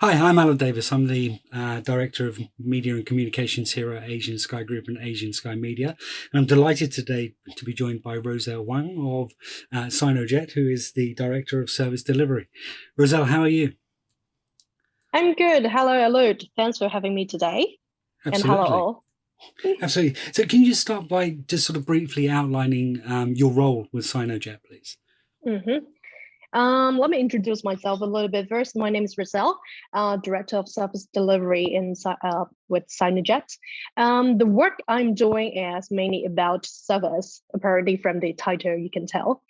Hi, I'm Alan Davis. I'm the Director of Media and Communications here at Asian Sky Group and Asian Sky Media. And I'm delighted today to be joined by Roselle Wong of Sino Jet, who is the Director of Service Delivery. Roselle, how are you? I'm good. Hello, Alert. Thanks for having me today. And hello Absolutely. all. Absolutely. So can you just start by just sort of briefly outlining your role with Sino Jet, please? Mhm. Let me introduce myself a little bit first. My name is Roselle, Director of Service Delivery with Sino Jet. The work I'm doing is mainly about service, apparently from the title you can tell.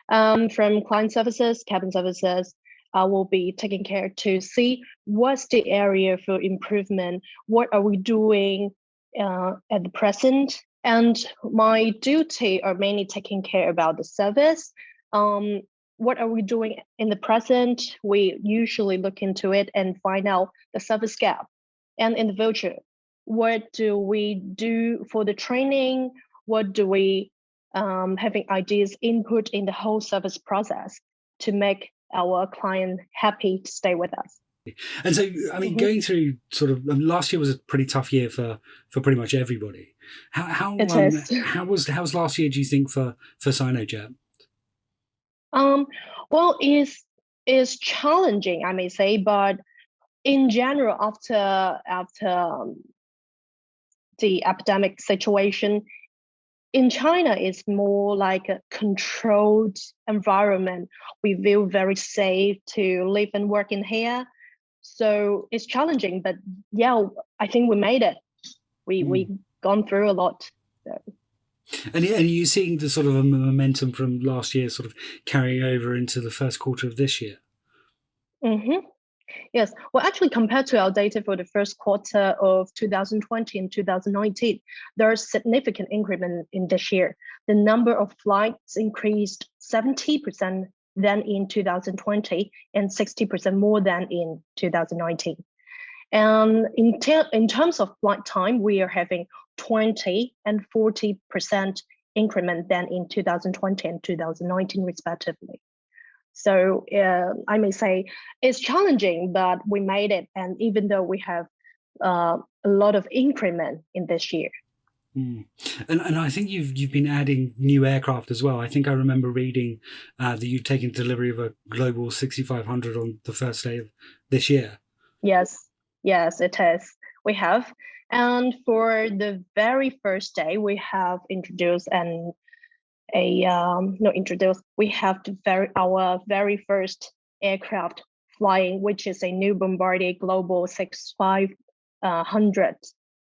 From client services, cabin services, I will be taking care to see what's the area for improvement, what are we doing at the present, and my duty are mainly taking care about the service. Um, what are we doing in the present? We usually look into it and find out the service gap. And in the future, what do we do for the training? What do we having ideas input in the whole service process to make our client happy to stay with us. And so, I mean, Mhm. going through sort of last year was a pretty tough year for pretty much everybody. It is. How was last year? Do you think for Sinojet? Um, well, is challenging, I may say, but in general, after the epidemic situation in China, is more like a controlled environment. We feel very safe to live and work in here. So it's challenging, but yeah, I think we made it. We gone through a lot. So. And are you seeing the sort of a momentum from last year sort of carrying over into the first quarter of this year? Mhm. Yes. Well, actually, compared to our data for the first quarter of 2020 and 2019, there's significant increment in this year. The number of flights increased 70% than in 2020 and 60% more than in 2019. And in terms of flight time, we are having 20 and 40% increment than in 2020 and 2019, respectively. So I may say it's challenging, but we made it. And even though we have a lot of increment in this year. Mm. And I think you've been adding new aircraft as well. I think I remember reading that you've taken delivery of a Global 6500 on the first day of this year. Yes, yes, it is. We have. And for the very first day, we have introduced and a no introduced. We have our very first aircraft flying, which is a new Bombardier Global 6500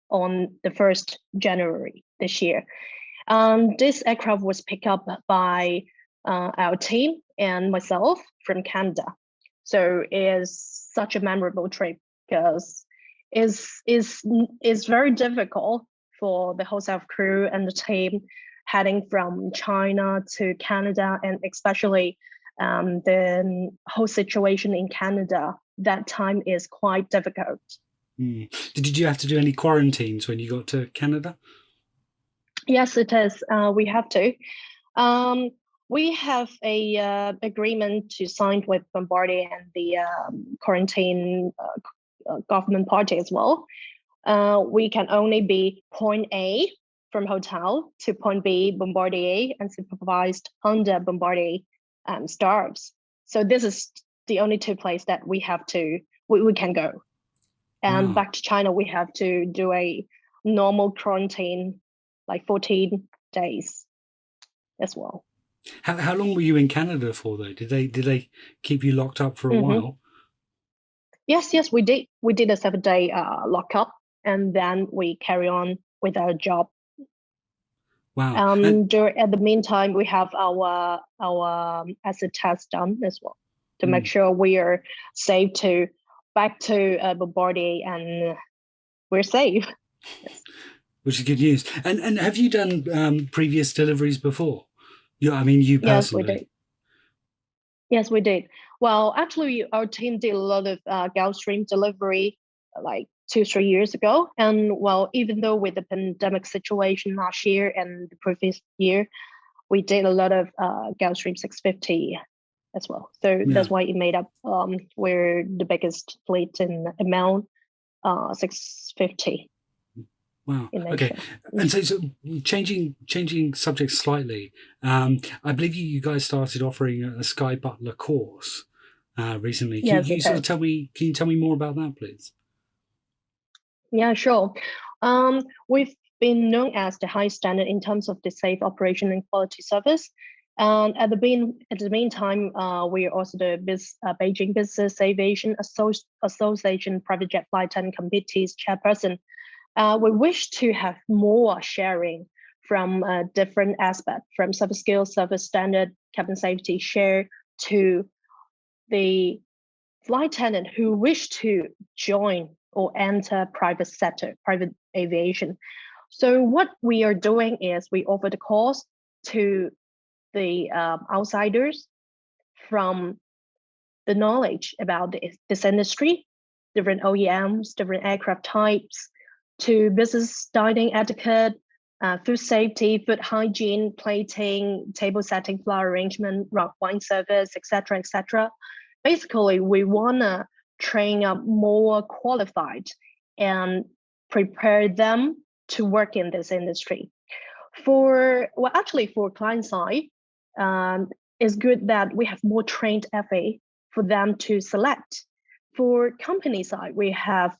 on the 1st January this year. This aircraft was picked up by our team and myself from Canada. So it is such a memorable trip because is very difficult for the whole staff crew and the team heading from China to Canada, and especially the whole situation in Canada. That time is quite difficult. Mm. Did you have to do any quarantines when you got to Canada? Yes, it is. We have to. Um, we have a agreement to sign with Bombardier and the quarantine government party as well. We can only be point A from hotel to point B Bombardier and supervised under Bombardier staffs. So this is the only two places that we can go. And Wow. back to China, we have to do a normal quarantine, like 14 days as well. How long were you in Canada for though? Did they keep you locked up for a Mm-hmm. while? Yes, yes, we did. We did a 7 day lockup, and then we carry on with our job. Wow. And At the meantime, we have our acid test done as well to make mm, sure we are safe to back to Bombardier and we're safe. Yes, which is good news. And have you done previous deliveries before? I mean, you yes, we personally. did. Yes, we did. Well, actually, our team did a lot of Gulfstream delivery like 2, 3 years ago. And well, even though with the pandemic situation last year and the previous year, we did a lot of Gulfstream 650 as well. So that's why it made up. We're the biggest fleet in amount, 650. Wow. Okay. And so changing subjects slightly. I believe you guys started offering a Sky Butler course recently. Can Yes, you sort of tell me? Can you tell me more about that, please? Yeah, sure. We've been known as the high standard in terms of the safe operation and quality service. And at the meantime, we are also the Beijing Business Aviation Association Private Jet Flight Attendant Committee's chairperson. We wish to have more sharing from different aspects, from service skills, service standard, cabin safety share to the flight attendant who wish to join or enter private sector, private aviation. So what we are doing is we offer the course to the outsiders from the knowledge about this industry, different OEMs, different aircraft types, to business dining etiquette, food safety, food hygiene, plating, table setting, flower arrangement, wine service, etc., etc. Basically, we want to train up more qualified and prepare them to work in this industry. For client side, it's good that we have more trained FA for them to select. For company side, we have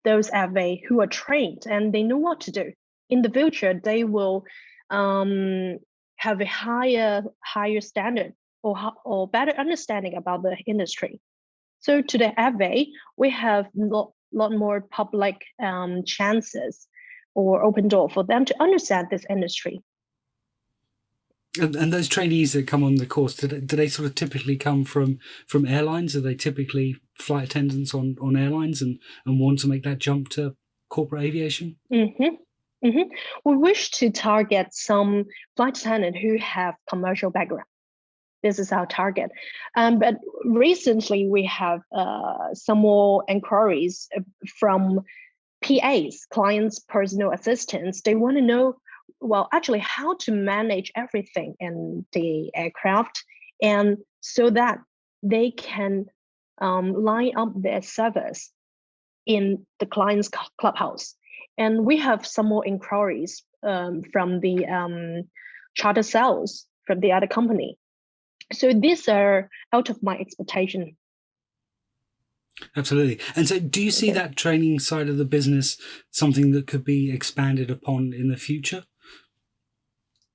those FA who are trained and they know what to do. In the future, they will have a higher standard or better understanding about the industry. So to the FA, we have lot more public chances or open door for them to understand this industry. And those trainees that come on the course, do they sort of typically come from airlines? Are they typically flight attendants on airlines and want to make that jump to corporate aviation? Mm-hmm. Mm-hmm. We wish to target some flight attendants who have commercial background. This is our target. But recently we have some more inquiries from PAs, clients' personal assistants. They want to know, well, actually how to manage everything in the aircraft, and so that they can line up their service in the client's clubhouse. And we have some more inquiries from the charter sales from the other company. So these are out of my expectation. Absolutely. And so do you see that training side of the business something that could be expanded upon in the future?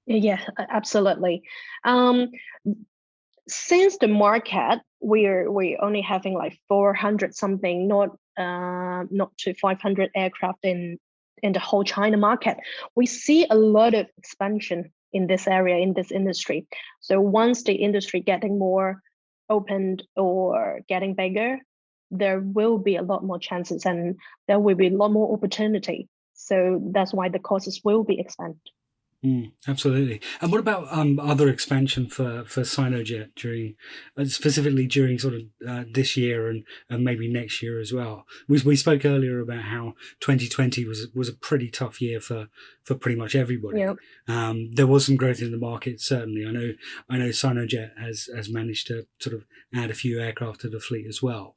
Yeah, absolutely. Since the market, we're only having like 400 something, not to 500 aircraft in the whole China market. We see a lot of expansion in this area, in this industry. So once the industry getting more opened or getting bigger, there will be a lot more chances and there will be a lot more opportunity. So that's why the courses will be expanded. Absolutely. And what about other expansion for Sino Jet during, specifically during sort of this year and maybe next year as well? We spoke earlier about how 2020 was a pretty tough year for pretty much everybody. Yep. There was some growth in the market, certainly. I know Sino Jet has managed to sort of add a few aircraft to the fleet as well.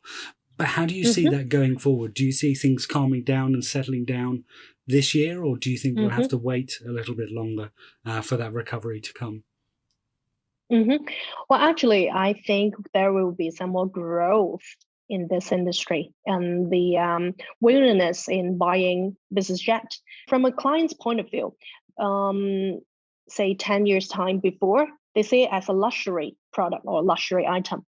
But how do you see that going forward? Do you see things calming down and settling down this year, or do you think we'll have to wait a little bit longer for that recovery to come? Well, actually, I think there will be some more growth in this industry and the willingness in buying business jet. From a client's point of view, say 10 years time before, they see it as a luxury product or luxury item.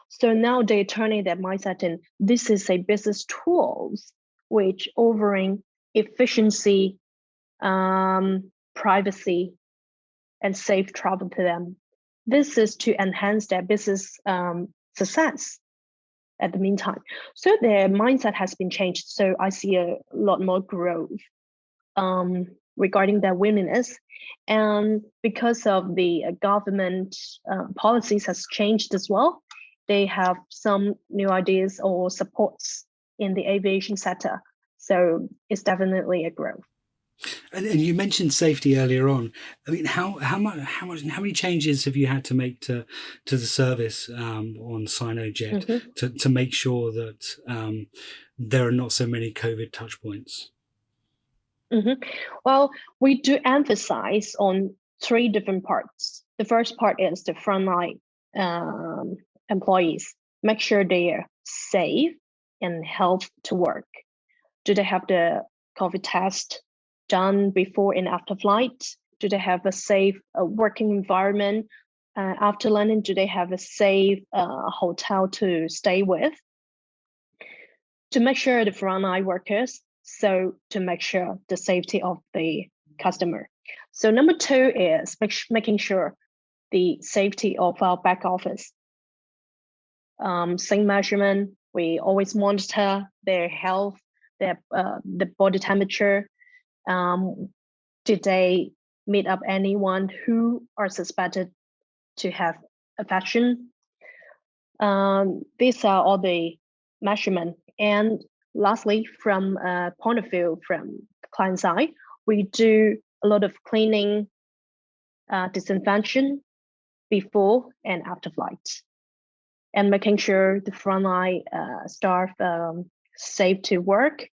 So now they're turning their mindset in, this is a business tools which offering efficiency, privacy, and safe travel to them. This is to enhance their business success at the meantime. So their mindset has been changed. So I see a lot more growth regarding their willingness. And because of the government policies has changed as well, they have some new ideas or supports in the aviation sector. So it's definitely a growth. And you mentioned safety earlier on. I mean, how many changes have you had to make to the service on Sino Jet Mhm. to make sure that there are not so many COVID touch points? Mhm. Well, we do emphasize on three different parts. The first part is the frontline um, employees. Make sure they are safe and healthy to work. Do they have the COVID test done before and after flight? Do they have a safe working environment after landing? Do they have a safe hotel to stay with? To make sure the frontline workers, so to make sure the safety of the customer. So number two is making sure the safety of our back office. Same measurement, we always monitor their health, their the body temperature. Did they meet up anyone who are suspected to have infection? These are all the measurement. And lastly, from a point of view from client side, we do a lot of cleaning, disinfection before and after flight, and making sure the frontline staff safe to work,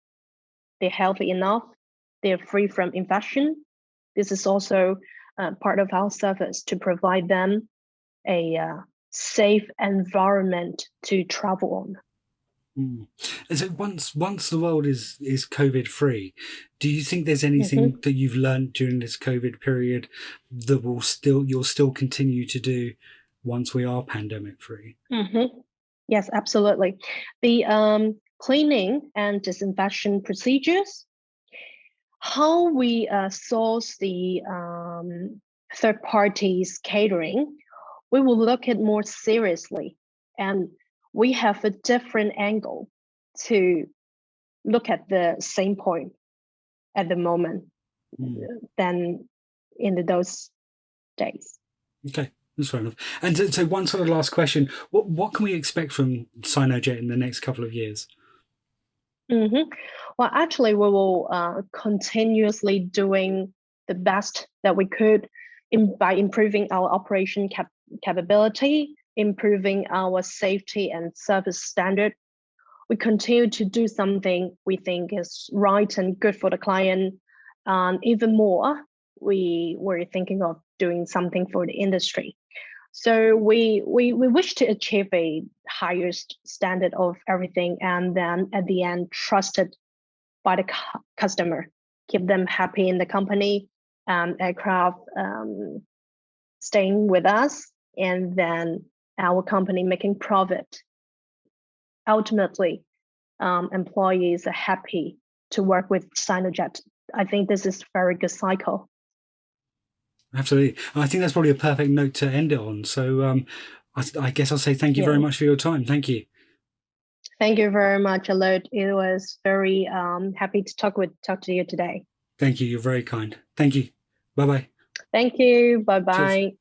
they're healthy enough, they're free from infection. This is also part of our service to provide them a safe environment to travel on. Mm. And so once the world is COVID free, do you think there's Mhm. anything that you've learned during this COVID period that you'll still continue to do once we are pandemic free? Yes, absolutely. The cleaning and disinfection procedures, how we source the third parties catering, we will look at more seriously, and we have a different angle to look at the same point at the moment Mm. than in those days. Okay, that's fair enough. And so one sort of last question: what can we expect from Sinojet in the next couple of years? hmm Well, actually, we will continuously doing the best that we could by improving our operation capability, improving our safety and service standard. We continue to do something we think is right and good for the client. Even more, we were thinking of doing something for the industry. So we wish to achieve a highest standard of everything, and then at the end, trusted by the customer, keep them happy in the company, aircraft staying with us, and then our company making profit. Ultimately, employees are happy to work with Sinojet. I think this is a very good cycle. Absolutely, I think that's probably a perfect note to end it on. So I guess I'll say thank you very Yeah. much for your time. Thank you. Thank you very much, Alert. It was very happy to talk to you today. Thank you. You're very kind. Thank you. Bye bye. Thank you. Bye Cheers. bye.